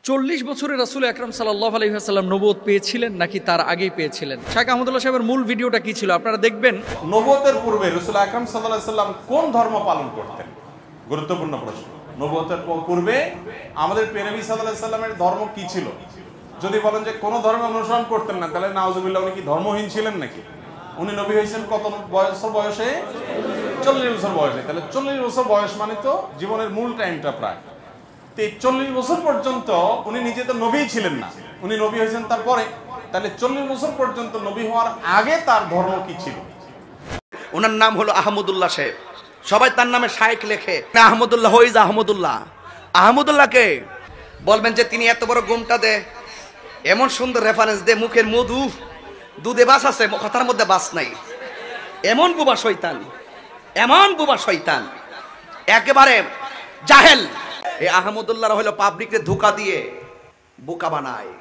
40 বছরে রাসূল আকরাম সাল্লাল্লাহু আলাইহি ওয়াসাল্লাম নবুয়ত পেয়েছিলেন নাকি তার আগেই পেয়েছিলেন? শাইখ আহমদুল্লাহ সাহেবের মূল ভিডিওটা কি ছিল আপনারা দেখবেন। নবুয়তের পূর্বে রাসূল আকরাম সাল্লাল্লাহু আলাইহি ওয়াসাল্লাম কোন ধর্ম পালন করতেন? গুরুত্বপূর্ণ প্রশ্ন। নবুয়তের পূর্বে আমাদের প্রিয় নবী সাল্লাল্লাহু আলাইহি ওয়াসাল্লামের ধর্ম কি ছিল? যদি বলেন যে কোন ধর্ম অনুসরণ করতেন না, তাহলে নাউজুবিল্লাহ উনি কি ধর্মহীন ছিলেন নাকি? উনি নবী হয়েছেন কত বছর বয়সে? 40 বছর বয়সে। তাহলে 40 বছর বয়স মানে তো জীবনের মূল টাইমটা প্রায়। 40 বছর পর্যন্ত উনি নিজে তো নবী ছিলেন না, উনি নবী হয়েছেন তারপরে। তাহলে 40 বছর পর্যন্ত নবী হওয়ার আগে তার ধর্ম কি ছিল? ওনার নাম হলো আহমদুল্লাহ সাহেব, সবাই তার নামে শায়েখ লেখে। আহমদুল্লাহ হইজ আহমদুল্লাহ। আহমদুল্লাহকে বলবেন যে তিনি এত বড় গুমটা দে, এমন সুন্দর রেফারেন্স দে, মুখের মধু দুধে বাস আছে, কথার মধ্যে বাস নাই। এমন বুবা শয়তান, এমন বুবা শয়তান, একেবারে জাহেল। এই আহমদুল্লাহ হলো পাবলিককে ধোঁকা দিয়ে বোকা বানায়।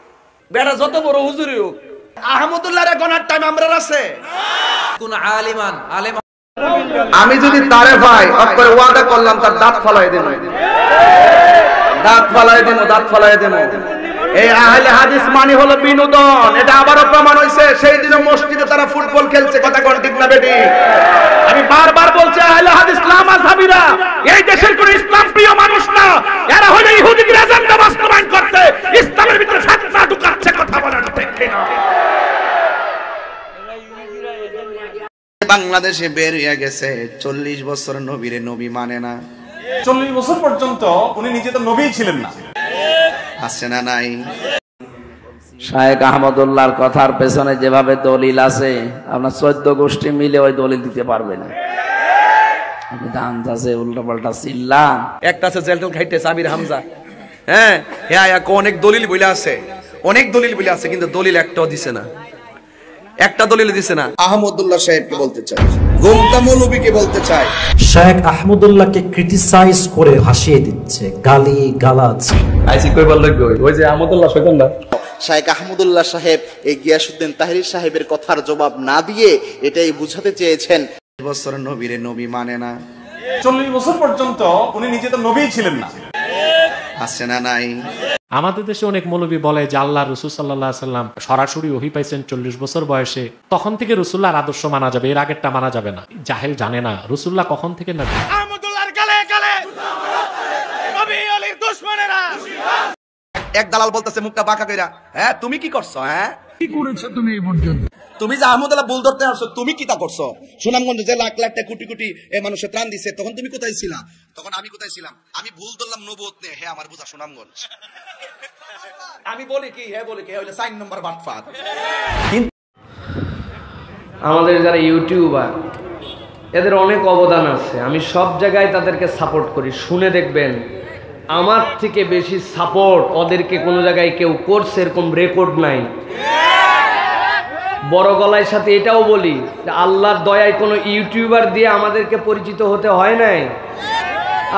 বেটা যত বড় হুজুরই হোক, আহমদুল্লাহর গনার টাইম আমরা আছে। কোন আলেমান আলেম আমি যদি তারে ভাই অক্ষরে ওয়াদা করলাম তার দাঁত ফালাই দেব, দাঁত ফালাই দেব, দাঁত ফালাই দেব। এই আহলে হাদিস মানে হলো বিনোদন। এটা আবারও প্রমাণ হইছে, সেই দিনে মসজিদে তারা ফুটবল খেলছে। কথা কোন ঠিক না বেটি? আমি বারবার বলছি আহলে হাদিস লামাযহাবীরা এই দেশের কোন ইসলাম প্রিয় মানুষ না, এরা হলো ইহুদিদের এজেন্ডা বাস্তবায়ন করতে, ইসলামের ভিতরে ফিতনা ঢুকাচ্ছে। কথা বলার ঠিক না। বাংলাদেশে বের হয়ে গেছে 40 বছর নবীরে নবী মানে না। 40 বছর পর্যন্ত উনি নিজে তো নবী ছিলেন না। আছে না নাই? শায়েখ আহমদুল্লাহর কথার পেছনে যেভাবে দলিল আছে, আপনার 14 গোষ্ঠী মিলে ওই দলিল দিতে পারবে না। আমি ধান চাষে উল্টা পাল্টা চিল্লাম। একটা আছে জেলটল খাইতে সাবির হামজা, হ্যাঁ হ্যাঁ, অনেক দলিল বলে আছে, অনেক দলিল বলে আছে, কিন্তু দলিল একটাও দিছে না, একটা দলিল দিছে না। আহমদুল্লাহ সাহেবকে বলতে চাই, গোমটা মৌলবীকে বলতে চাই। শায়েখ আহমদুল্লাহকে ক্রিটিসাইজ করে ভাসিয়ে দিচ্ছে, গালি গালাজ। আইসি কইবার লাগবে ওই যে আহমদুল্লাহ শয়তান না। শায়েখ আহমদুল্লাহ সাহেব এই গিয়াসউদ্দিন তাহরীর সাহেবের কথার জবাব না দিয়ে এটাই বুঝাতে চেয়েছেন বছর নবীরে নবী মানে না। 40 বছর পর্যন্ত উনি নিজে তো নবী ছিলেন না। আছে না নাই? আমাদের দেশে অনেক মৌলবী বলে যে আল্লাহ রাসূল সাল্লাল্লাহু আলাইহি সাল্লাম সরাসরি ওহী পাইছেন 40 বছর বয়সে, তখন থেকে রাসূলুল্লাহর আদর্শ মানা যাবে, এর আগেরটা মানা যাবে না। জাহেল জানে না রাসূলুল্লাহ কখন থেকে নবী। আহমদুল্লাহর গালে গালে নবী আলীর দুশমনেরা। এক দালাল বলতেছে মুখটা বাঁকা কইরা, হ্যাঁ তুমি কি করছো? হ্যাঁ কি করেছো তুমি এই পর্যন্ত? তুমি যে আহমদুল্লাহ বুল ধরতে আসছো, তুমি কি তা করছো? সুনামগঞ্জে যে লাখ লাখ টাকা কোটি কোটি মানুষের ত্রাণ দিছে, তখন তুমি কোথায় ছিলা? তখন আমি কোথায় ছিলাম? আমি ভুল ধরলাম নবুয়ত নিয়ে, হ্যাঁ আমার বোঝা সুনামগঞ্জ। আমি বলি কি, হ্যাঁ বলি কি, হইলে 4 নম্বর বাটফার। আমাদের যারা ইউটিউবার, এদের অনেক অবদান আছে। আমি সব জায়গায় তাদেরকে সাপোর্ট করি। শুনে দেখবেন, আমার থেকে বেশি সাপোর্ট ওদেরকে কোনো জায়গায় কেউ করছে এরকম রেকর্ড নাই। বড় গলায় সাথে এটাও বলি যে আল্লাহর দয়ায় কোনো ইউটিউবার দিয়ে আমাদেরকে পরিচিত হতে হয় নাই।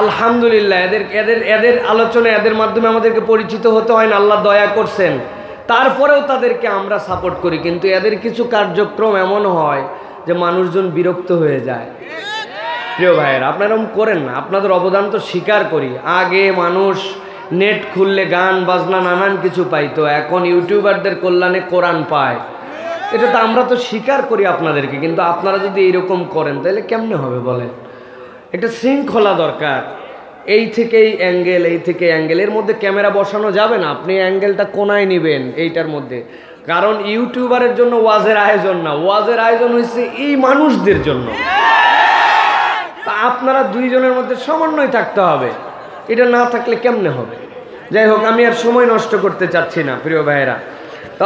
আলহামদুলিল্লাহ, এদের আলোচনা, এদের মাধ্যমে আমাদেরকে পরিচিত হতে হয় না, আল্লাহ দয়া করছেন। তারপরেও তাদেরকে আমরা সাপোর্ট করি, কিন্তু এদের কিছু কার্যক্রম এমন হয় যে মানুষজন বিরক্ত হয়ে যায়। প্রিয় ভাইয়েরা, আপনারা এরকম করেন না, আপনাদের অবদান তো স্বীকার করি। আগে মানুষ নেট খুললে গান বাজনা নানান কিছু পাইতো, এখন ইউটিউবারদের কল্যাণে কোরআন পায়। এটা তো আমরা তো স্বীকার করি আপনাদেরকে, কিন্তু আপনারা যদি এইরকম করেন তাহলে কেমনে হবে বলেন? একটা শৃঙ্খলা দরকার। এই থেকে এই অ্যাঙ্গেল, এই থেকে অ্যাঙ্গেল, এর মধ্যে ক্যামেরা বসানো যাবে না। আপনি অ্যাঙ্গেলটা কোনায় নেবেন এইটার মধ্যে, কারণ ইউটিউবারের জন্য ওয়াজের আয়োজন না, ওয়াজের আয়োজন হয়েছে এই মানুষদের জন্য। তা আপনারা দুইজনের মধ্যে সমন্বয় থাকতে হবে, এটা না থাকলে কেমনে হবে? যাই হোক, আমি আর সময় নষ্ট করতে চাচ্ছি না প্রিয় ভাইয়েরা।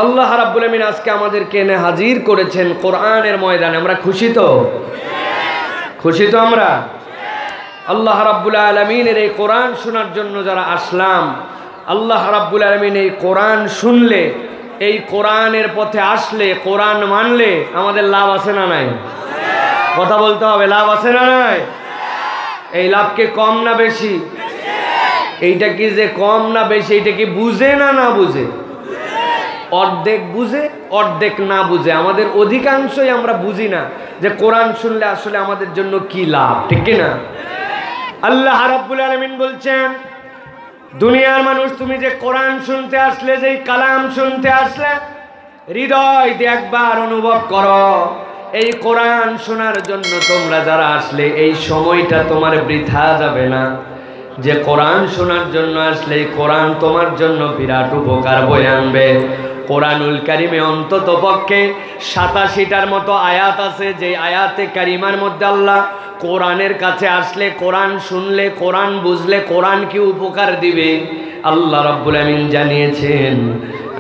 আল্লাহ রাব্বুল আমিন আজকে আমাদেরকে এনে হাজির করেছেন কোরআনের ময়দানে। আমরা খুশি তো? খুশি তো আমরা? আল্লাহ রাব্বুল আলামিনের এই কোরআন শোনার জন্য যারা আসলাম, আল্লাহ রাব্বুল আলামিন এই কোরআন শুনলে, এই কোরআনের পথে আসলে, কোরআন মানলে আমাদের লাভ আছে না নাই? কথা বলতে হবে, লাভ আছে না নাই? এই লাভকে কম না বেশি? এইটা কি যে কম না বেশি, এইটা কি বুঝে না না বুঝে? অর্ধেক বুঝে, অর্ধেক না বুঝে। আমাদের অধিকাংশই আমরা বুঝি না যে কোরআন শুনলে আসলে আমাদের জন্য কি লাভ, ঠিক কিনা? আল্লাহ রাব্বুল আলামিন বলছেন দুনিয়ার মানুষ, তুমি যে কোরআন শুনতে আসলে, যেই কালাম শুনতে আসলে, হৃদয় দিয়ে একবার অনুভব করো, এই কোরআন শোনার জন্য তোমরা যারা আসলে, এই সময়টা তোমার বৃথা যাবে না। যে কোরআন শোনার জন্য আসলে, এই কোরআন তোমার জন্য বিরাট উপকার বয়ে আনবে। কোরআনুল কারিমে অন্তত পক্ষে 87টার মতো আয়াত আছে, যে আয়াতে কারিমার মধ্যে আল্লাহ কোরআনের কাছে আসলে, কোরআন শুনলে, কোরআন বুঝলে কোরআন কি উপকার দিবে আল্লাহ রাব্বুল আমিন জানিয়েছেন।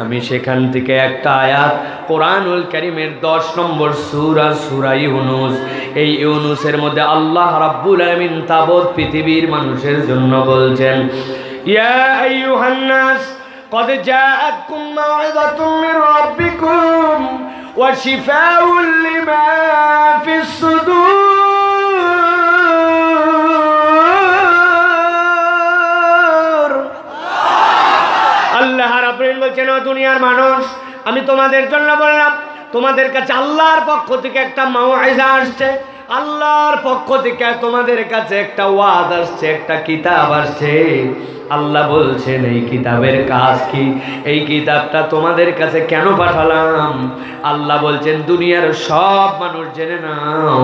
আমি সেখান থেকে একটা আয়াত কোরআনুল কারিমের 10 নম্বর সূরা, সূরা ইউনূস, এই ইউনূসের মধ্যে আল্লাহ রাব্বুল আমিন তাবৎ পৃথিবীর মানুষের জন্য বলছেন, ইয়া আইয়ুহান নাস قد جاءتكم موعظة من ربكم وشفاء لما في الصدور। আল্লাহ রাব্বুল আলামিন বলছেন, ও দুনিয়ার মানুষ, আমি তোমাদের জন্য বললাম, তোমাদের কাছে আল্লাহর পক্ষ থেকে একটা মাউইজা আসছে, আল্লাহর পক্ষ থেকে তোমাদের কাছে একটা ওয়াজ আসছে, একটা কিতাব আসছে। আল্লাহ বলছেন, এই কিতাবের কাজ কি? এই কিতাবটা তোমাদের কাছে কেন পাঠালাম? আল্লাহ বলছেন, দুনিয়ার সব মানুষ জেনে নাও।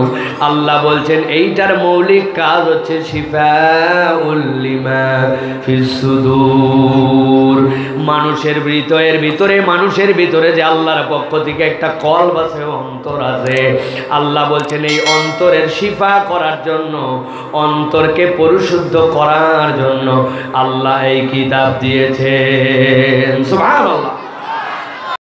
আল্লাহ বলছেন, এইটার মৌলিক কাজ হচ্ছে শিফাউল লিমা ফিস সুদূর। মানুষের ভিতরে যে আল্লাহর পক্ষ থেকে একটা কলব আছে, অন্তর আছে, আল্লাহ বলছেন এই অন্তরের শিফা করার জন্য, অন্তরকে পরিশুদ্ধ করার জন্য আল্লাহ এই কিতাব দিয়েছেন। সুবহানাল্লাহ।